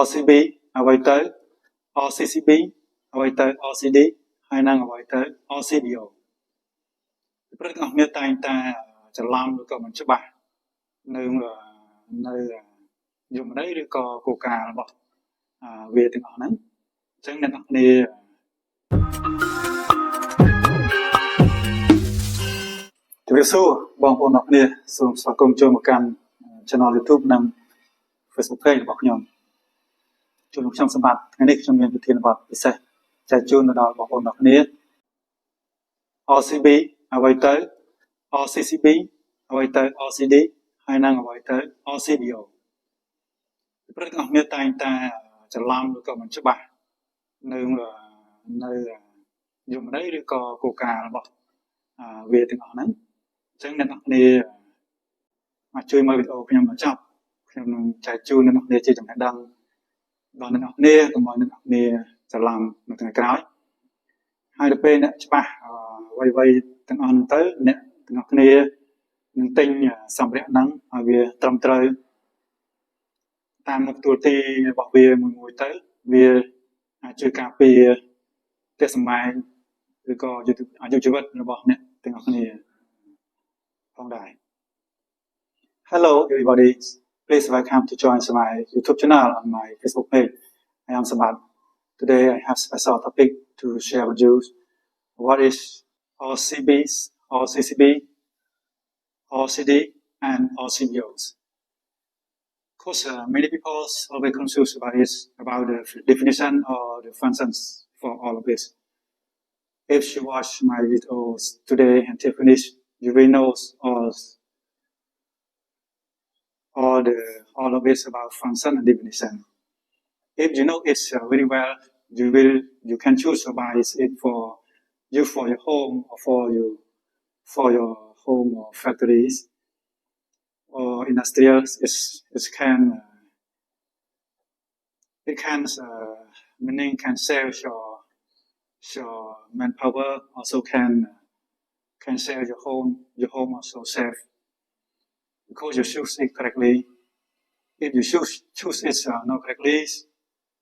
RCB អ្វីទៅ RCCB អ្វីទៅ RCD ហើយនឹងអ្វីទៅ RCBO ព្រឹកទាំងអស់គ្នាតែងតែច្រឡំឬក៏មិនច្បាស់នៅយមន័យឬក៏គោលការណ៍របស់វាទាំងអស់ហ្នឹងអញ្ចឹងអ្នកនរគ្នាជម្រាបសួរបងប្អូនអ្នកគ្នាសូមស្វាគមន៍ចូលមកកាន់ Channel YouTube និង Facebook Page របស់ខ្ញុំជួបខ្ញុំសម្បត្តិថ្ងៃនេះខ្ញុំមានប្រធានបទពិសេសចែកជូនទៅដល់បងប្អូនអ្នកគ្នា RCB អ្វីទៅ RCCB អ្វីទៅ RCD ហើយនឹងអ្វីទៅ RCBO ព្រឹកទាំងអស់គ្នាតែងតែច្រឡំឬក៏មិនច្បាស់នៅយមន័យឬក៏គោលការណ៍របស់វាទាំងអស់ហ្នឹងអញ្ចឹងអ្នកនរគ្នាមកជួយមើលវីដេអូខ្ញុំមកចប់ខ្ញុំនឹងចែកជូនអ្នកនរគ្នាជាចំណេះដឹងដល់អ្នកនរគ្នាកុំឲ្យអ្នកនរគ្នាច្រឡំនៅថ្ងៃក្រោយហើយដល់ពេលអ្នកច្បាស់អ្វីៗទាំងអស់ហ្នឹងទៅអ្នកទាំងអស់គ្នានឹងទិញសម្ភារៈហ្នឹងឲ្យវាត្រឹមត្រូវតាមមុខទួលទីរបស់វាមួយទៅវាអាចជួយការពារផ្ទះសម្បែងឬក៏អាយុជីវិតរបស់អ្នកទាំងអស់គ្នាផងដែរ Hello everybody, please welcome to join my YouTube channel on my Facebook page. I am Sambath. Today I have special topic to share with you. What is RCBs, RCCB, RCD and RCBOs? Of course, many people always confused about the definition or the functions for all of this. If you watch my videos today until finish, you will know all of it about function and definition. If you know it very well, you can choose to buy it for your home or for your home or factories or industrials. Meaning can save your manpower. Also can save your home also save. Because you choose it correctly. If you choose it not correctly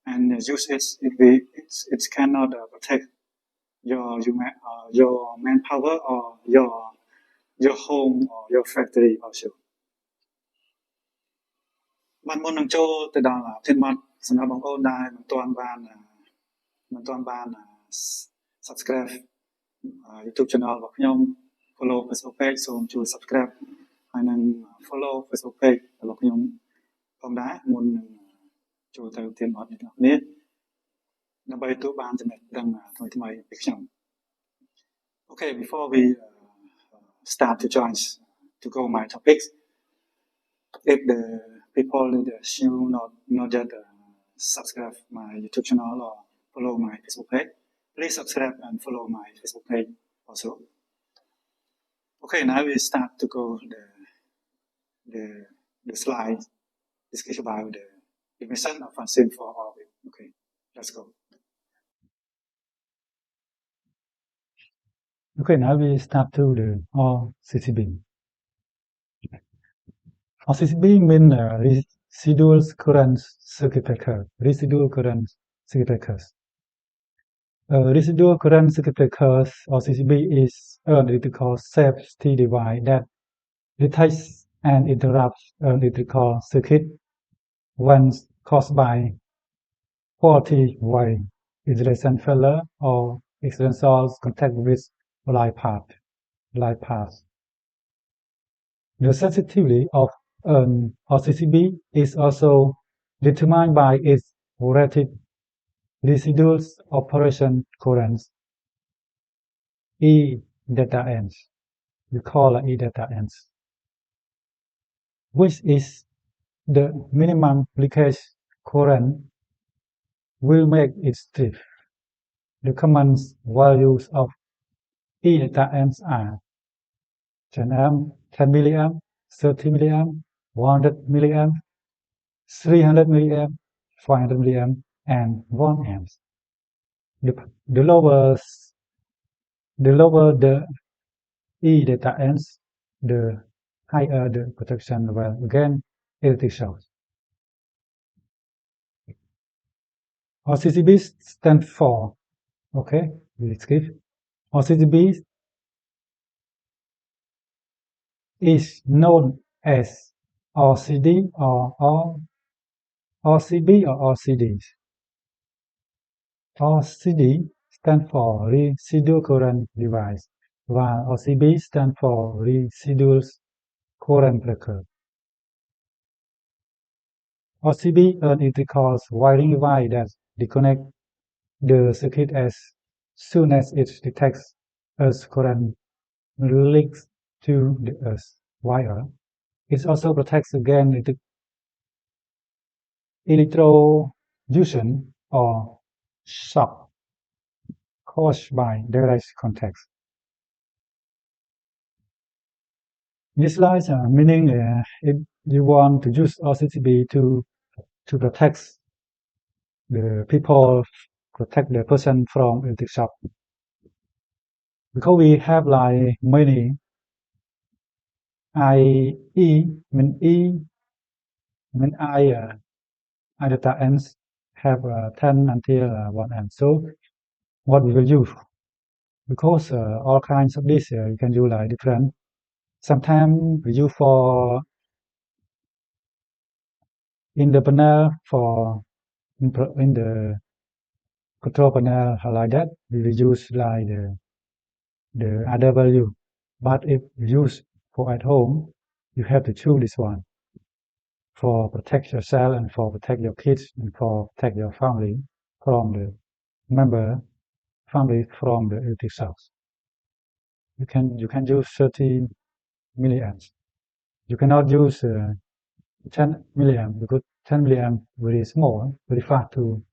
and use it cannot protect your manpower or your home or your factory also. បានមុននឹងចូលទៅដល់ធានបទសម្រាប់បងប្អូនដែលមិនទាន់បាន subscribe YouTube channel របស់ខ្ញុំ follow Facebook page សូមជួយ subscribe ហើយនឹង follow Facebook page របស់ខ្ញុំផងដែរមុននឹងចូលទៅធានបទនេះទាំងនេះដើម្បីទទួលបានចំណេះដឹងថ្មីៗពីខ្ញុំ Okay, before we start to go my topics, if the people that you not yet subscribe my YouTube channel or follow my Facebook page, please subscribe and follow my Facebook page also. Okay, now we start to go the slide discuss about the definition of function for all of it. Okay, let's go. Okay, now we start to the RCCB. RCCB means residual current circuit breaker. Residual current circuit breakers. Residual current circuit breakers RCCB is an electrical safety device that detects and interrupts an electrical circuit when caused by faulty wiring, insulation failure, or accidental contact with light path. The sensitivity of an RCCB is also determined by its rated residual operation currents, E delta N. We call it E delta N, which is the minimum leakage current will make it strip. The common values of E delta N are 10 amp, 10 milliamp, 30 milliamp, 100 milliamp, 300 milliamp, 500 milliamp, and 1 amp. The lower the E delta N, the higher the protection level against electric shocks. RCCB stands for, okay, we skip. RCCB is known as RCD or RCB or RCDs. RCD stands for residual current device, while RCB stands for residual current breaker. RCB electrical wiring device that disconnect the circuit as soon as it detects earth current leaks to the earth wire. It also protects against electrocution or shock caused by direct contact. This slide meaning if you want to use RCCB to protect the people, protect the person from electric shock. Because we have like many I data ends have 10 until 1 amp. So what we will use? Because all kinds of this you can use like different. Sometimes we use for in the panel for in the control panel like that we will use like the other value. But if you use for at home, you have to choose this one for protect yourself and for protect your kids and for protect your family from the family from the electric shocks. You can use 30 milliamps. You cannot use 10 milliamp because 10 milliamp very small, very fast to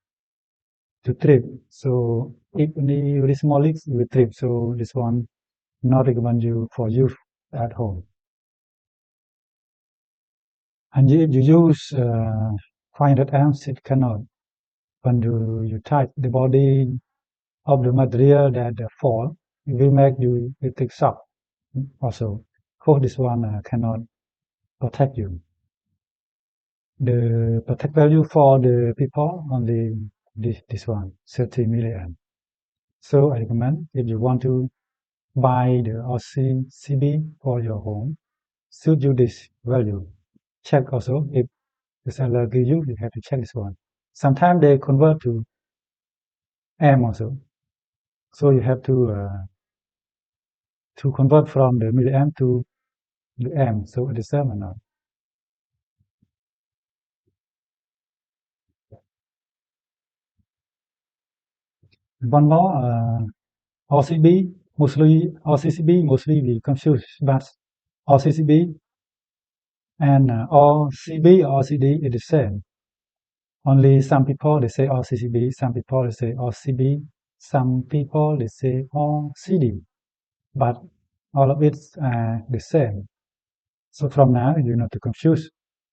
trip. So if any very small leaks will trip. So this one not recommend you for use at home. And if you use 500 amps, it cannot. When you touch the body of the material that fall, it will make you electric shock also. So this one cannot protect you. The protect value for the people only this one 30 milliamp. So I recommend if you want to buy the RCCB for your home, should use this value. Check also if the seller give you have to check this one. Sometimes they convert to amp also. So you have to convert from the milliamp to the amp. So it is same or not. One more RCB RCCB mostly we confuse, but RCCB and RCB or RCD is the same. Only some people they say RCCB, some people they say RCB, some people they say RCD, but all of it are the same. So from now you not to confuse,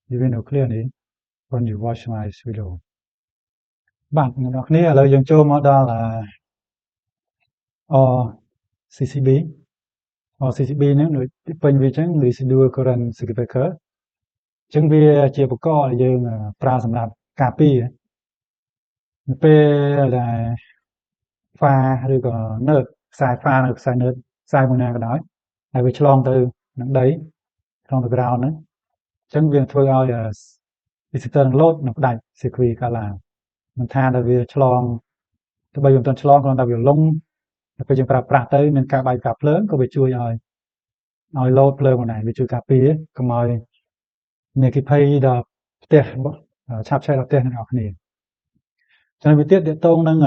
you will know clearly when you watch my video. បាទអ្នកនរគ្នាឥឡូវយើងចូលមកដល់RCCB RCCB ហ្នឹងដូចពេញវាអញ្ចឹង residual current circuit breaker អញ្ចឹងវាជាឧបករណ៍ដែលយើងប្រើសម្រាប់ការពារនៅពេលដែលហ្វាឬក៏នើតខ្សែហ្វាឬខ្សែនើតខ្សែមួយណាក៏ដោយហើយវាឆ្លងទៅនឹងដីក្នុងទៅ ground ហ្នឹងអញ្ចឹងវាធ្វើឲ្យ resistor នឹង load នឹងផ្ដាច់ circuit កាលឡើងមិនថាតែវាឆ្លងទៅបីមិនទាន់ឆ្លងគ្រាន់តែវាលងទៅពេលយើងប្រើប្រាស់ទៅមានការបែកការភ្លើងក៏វាជួយឲ្យ load ភ្លើងមួយដែរវាជួយការពារកុំឲ្យមានគិភ័យដល់ផ្ទះឆាបឆេះដល់ផ្ទះអ្នកនរគ្នាចឹងវាទៀតតកតងនឹង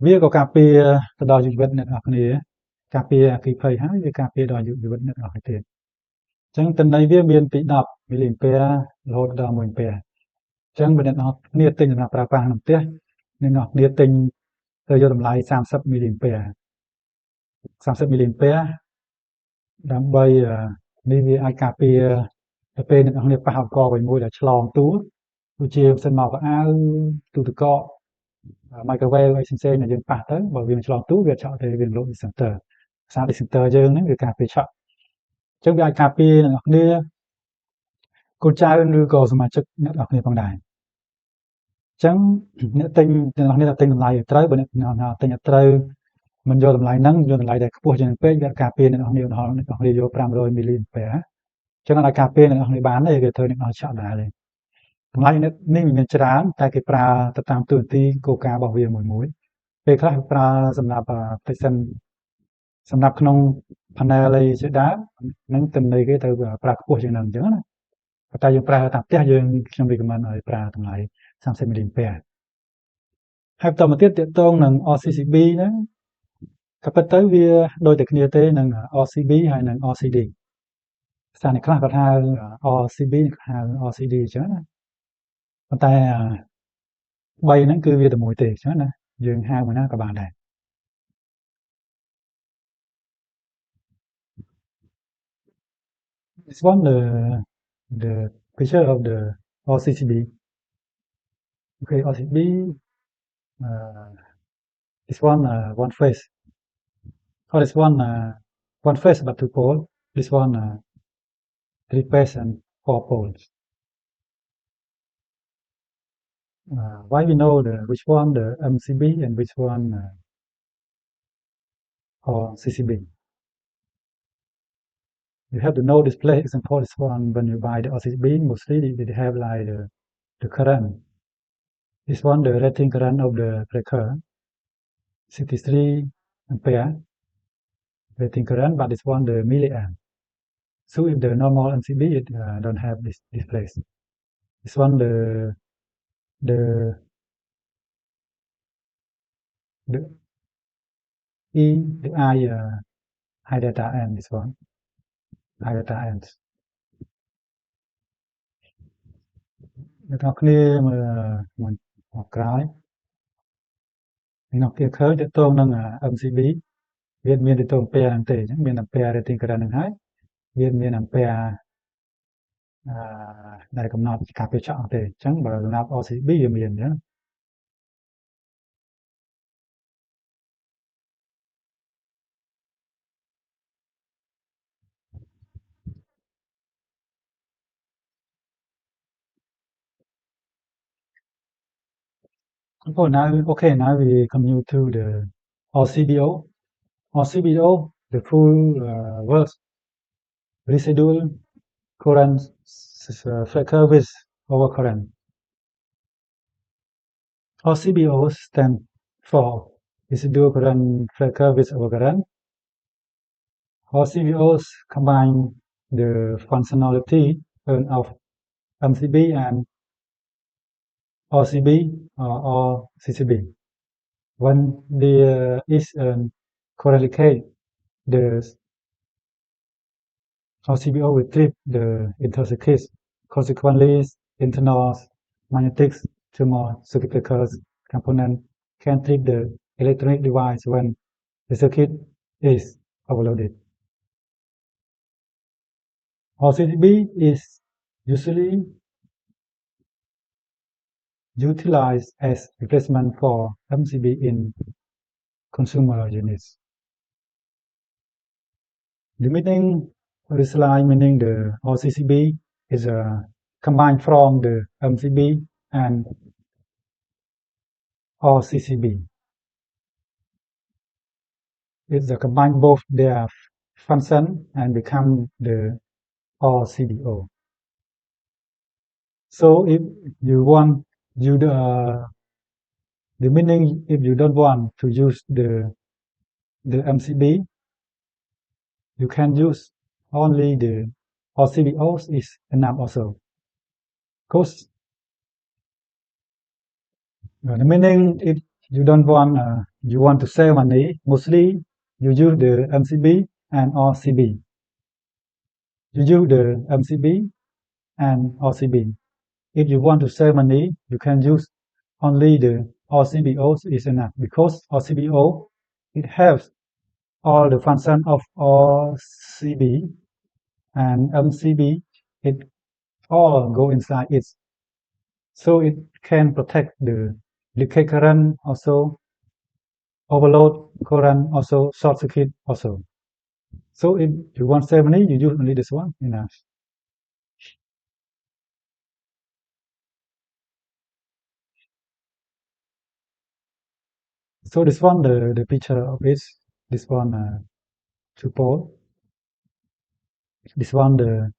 វាក៏ការពារទៅដល់ជីវិតអ្នកនរគ្នាការពារអគ្គិភ័យហើយវាការពារដល់ជីវិតអ្នកនរគ្នាទៀតអញ្ចឹងតំណែងវាមានពី10មីលីអាំពែររហូតដល់1អាំពែរអញ្ចឹងបើអ្នកនរគ្នាទិញសម្រាប់ប្រើប្រាស់ក្នុងផ្ទះអ្នកនរគ្នាទិញទៅយកតម្លៃ30មីលីអាំពែរ30មីលីអាំពែរដើម្បីនេះវាអាចការពារទៅពេលអ្នកនរគ្នាប៉ះឧបករណ៍មួយដែលឆ្លងទូដូចជាផ្សេងមកកៅទូទឹកកក microwave អីផ្សេងៗដែលយើងប៉ះទៅបើវាឆ្លងទូវាឆក់ទៅវាលោត center សារ center យើងហ្នឹងវាការពារឆក់អញ្ចឹងវាអាចការពារអ្នកនរគ្នាកូនចៅឬក៏សមាជិកអ្នកនរគ្នាផងដែរ ចឹងអ្នកទិញអ្នកនេះតែទិញតម្លៃត្រូវបើអ្នកទិញអត់ត្រូវមិនយកតម្លៃហ្នឹងយកតម្លៃដែលខ្ពស់ជាងពេកវាការពារអ្នកនរនេះឧទាហរណ៍អ្នកនរយក500មីលីអាំពែចឹងអាចការពារអ្នកនរនេះបានទេគេត្រូវអ្នកនរឆក់ដែរតម្លៃនេះមានច្រើនតែគេប្រើទៅតាមទូនាទីគោលការណ៍របស់វាមួយពេលខ្លះប្រើសម្រាប់ផ្ទៃសិនសម្រាប់ក្នុង panel អីជាដើមហ្នឹងទិន្នន័យគេទៅប្រើខ្ពស់ជាងហ្នឹងអញ្ចឹងណាតែយើងប្រើតាមផ្ទះយើងខ្ញុំ recommend ឲ្យប្រើតម្លៃ30មីលីអាំពែហើយបន្តមកទៀតទាក់ទងនឹង RCCB ហ្នឹងក៏ពិតទៅវាដូចតែគ្នាទេនឹង RCB ហើយនឹង RCD ស្ថានភាពខ្លះគាត់ហៅ RCB ហៅ RCD អញ្ចឹងណាប៉ុន្តែ3ហ្នឹងគឺវាតែមួយទេអញ្ចឹងណាយើងហៅមួយណាក៏បានដែរ This one the picture of the RCCB. Okay, RCCB. This one one face. Oh, this one face but two pole. This one three face and 4 poles. Why we know which one the MCB and which one RCCB? You have to know this place. Example, this one when you buy the RCCB, mostly they have like the current. This one the rating current of the breaker 63 ampere rating current, but this one the milliamp. So if the normal MCB it don't have this place. This one the E the I high data and this one high data ends. អ្នកនរគ្នាមកក្រោយអ្នកនរគ្នាឃើញទាក់ទងនឹង MCB វាមានទាក់ទងអាំពែហ្នឹងទេអញ្ចឹងមានអាំពែ rating current ហ្នឹងហើយវាមានអាំពែដែលកំណត់ការពារឆក់ទេអញ្ចឹងបើសម្រាប់ RCB វាមានអញ្ចឹង Oh, now we continue to the RCBO. RCBO, the full word residual current flicker with overcurrent. RCBO stands for residual current flicker with overcurrent. RCBOs combine the functionality of MCB and RCB or CCB. When there is a correlate, the RCBO will trip the intercircuit. Consequently, internal magnetic thermal circuit breakers component can trip the electronic device when the circuit is overloaded. RCCB is usually utilized as replacement for MCB in consumer units. The meaning meaning the RCCB is combined from the MCB and RCCB. It's combine both their function and become the RCBO. So if you want the meaning if you don't want to use the MCB, you can use only the RCBOs is enough also. Because the meaning if you don't want you want to save money, mostly you use the MCB and RCB. You use the MCB and RCB. If you want to save money, you can use only the RCBOs is enough because RCBO it has all the function of RCB and MCB it all go inside it. So it can protect the decay current also, overload current also, short circuit also. So if you want to save money, you use only this one enough. So this one the picture of it, this one two pole, this one the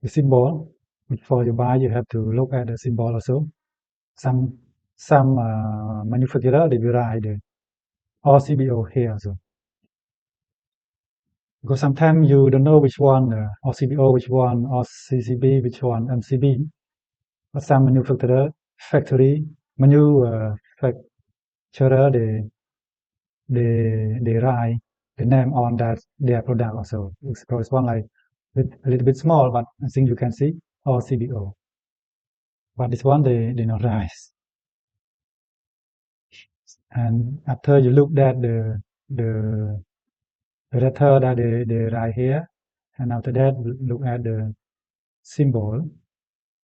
symbol. Before you buy you have to look at the symbol also. Some manufacturer they will write the RCBO here also. Because sometimes you don't know which one RCBO, which one RCCB, which one MCB. But some manufacturer they write the name on that their product also. So it's one like a little bit small, but I think you can see RCBO. But this one they not write. And after you look at the letter that they write here, and after that look at the symbol,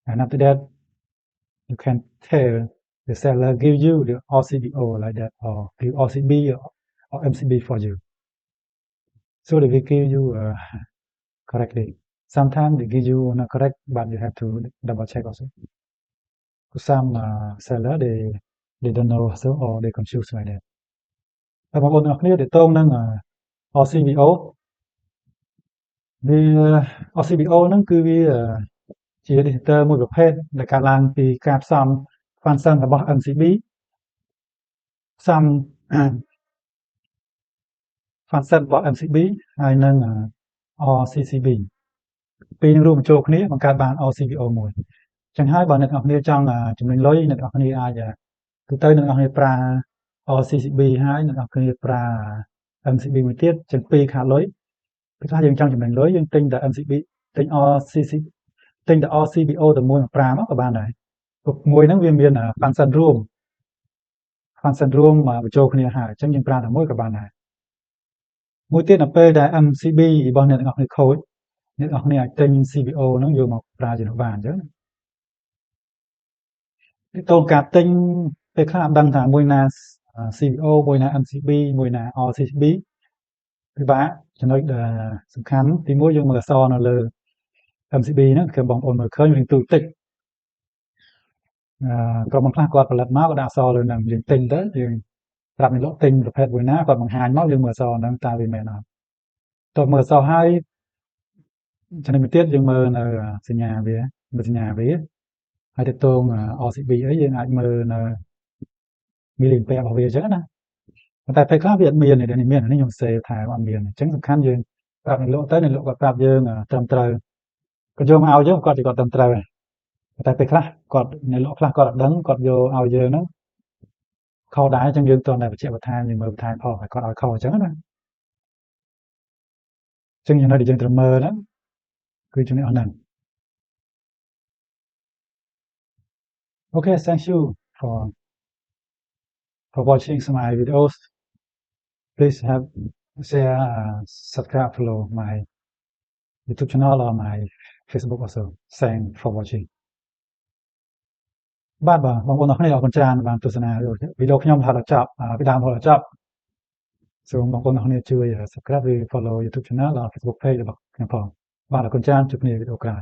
and after that you can tell the seller give you the RCBO like that, or give RCB or MCB for you. So they will give you correctly. Sometimes they give you not correct, but you have to double check also. Some seller they don't know also, or they confused like that. តែបងប្អូនទាំងអស់គ្នាទាក់ទងនឹង RCBO វា RCBO ហ្នឹងគឺវាជា digital មួយប្រភេទដែលកើតឡើងពីការផ្សំ function របស់ MCB ផ្សំ function របស់ MCB ហើយនឹង RCCB ពីរនឹងរួមបញ្ចូលគ្នាបង្កើតបាន RCBO មួយអញ្ចឹងហើយបើអ្នកទាំងអស់គ្នាចង់ចំណេញលុយអ្នកទាំងអស់គ្នាអាចទូទៅអ្នកទាំងអស់គ្នាប្រើ RCCB ហើយអ្នកទាំងអស់គ្នាប្រើ MCB មួយទៀតអញ្ចឹងពីរខាតលុយពេលខ្លះយើងចង់ចំណេញលុយយើងទិញតែ MCB ទិញ RCBO តែមួយមកប្រើមកក៏បានដែរព្រោះមួយហ្នឹងវាមាន function រួមបញ្ចូលគ្នាហើយអញ្ចឹងយើងប្រើតែមួយក៏បានដែរមួយទៀតនៅពេលដែល MCB របស់អ្នកទាំងអស់គ្នាខូចអ្នកទាំងអស់គ្នាអាចទិញ CBO ហ្នឹងយកមកប្រើជានោះបានអញ្ចឹងតើការទិញពេលខ្លះអត់ដឹងថាមួយណា CBO មួយណា MCB មួយណា RCCB ពិបាកចំណុចដែលសំខាន់ទីមួយយើងមើលអក្សរនៅលើ MCB ហ្នឹងគឺបងប្អូនមើលឃើញរៀងទូតិចក្រុមហ៊ុនខ្លះគាត់ផលិតមកក៏ដាក់អក្សរលើហ្នឹងយើងទិញទៅយើងប្រាប់អ្នកលក់ទិញប្រភេទមួយណាគាត់បង្ហាញមកយើងមើលអក្សរហ្នឹងតើវាមែនអត់តើមើលអក្សរហើយចំណុចមួយទៀតយើងមើលនៅសញ្ញាវាហើយទៅតង RCB អីយើងអាចមើលនៅមីលីពេរបស់វាអញ្ចឹងណាប៉ុន្តែពេលខ្លះវាអត់មាននេះមាននេះខ្ញុំសេថាអត់មានអញ្ចឹងសំខាន់យើងប្រាប់អ្នកលក់ទៅអ្នកលក់គាត់ប្រាប់យើងត្រឹមត្រូវគាត់យកមកឲ្យយើងគាត់ត្រឹមត្រូវតែពេលខ្លះគាត់អ្នកលក់ខ្លះគាត់អត់ដឹងគាត់យកឲ្យយើងហ្នឹងខុសដែរអញ្ចឹងយើងតើតែបញ្ជាក់បន្ថែមយើងមើលបន្ថែមផងឲ្យគាត់ឲ្យខុសអញ្ចឹងណាអញ្ចឹងចំណុចដែលយើងត្រូវមើលហ្នឹងគឺចំណុចអស់ហ្នឹង Okay, thank you for watching my videos. Please share, subscribe, follow my YouTube channel or my Facebook also. Thanks for watching. បាទបងប្អូនអរគុណច្រើនបានទស្សនាវីដេអូខ្ញុំថាដល់ចប់ពីដើមរហូតដល់ចប់សូមបងប្អូនអរគុណជួយ subscribe ឬ follow YouTube channel ឬ Facebook page របស់ខ្ញុំផងបាទអរគុណច្រើនជួបគ្នាវីដេអូក្រោយ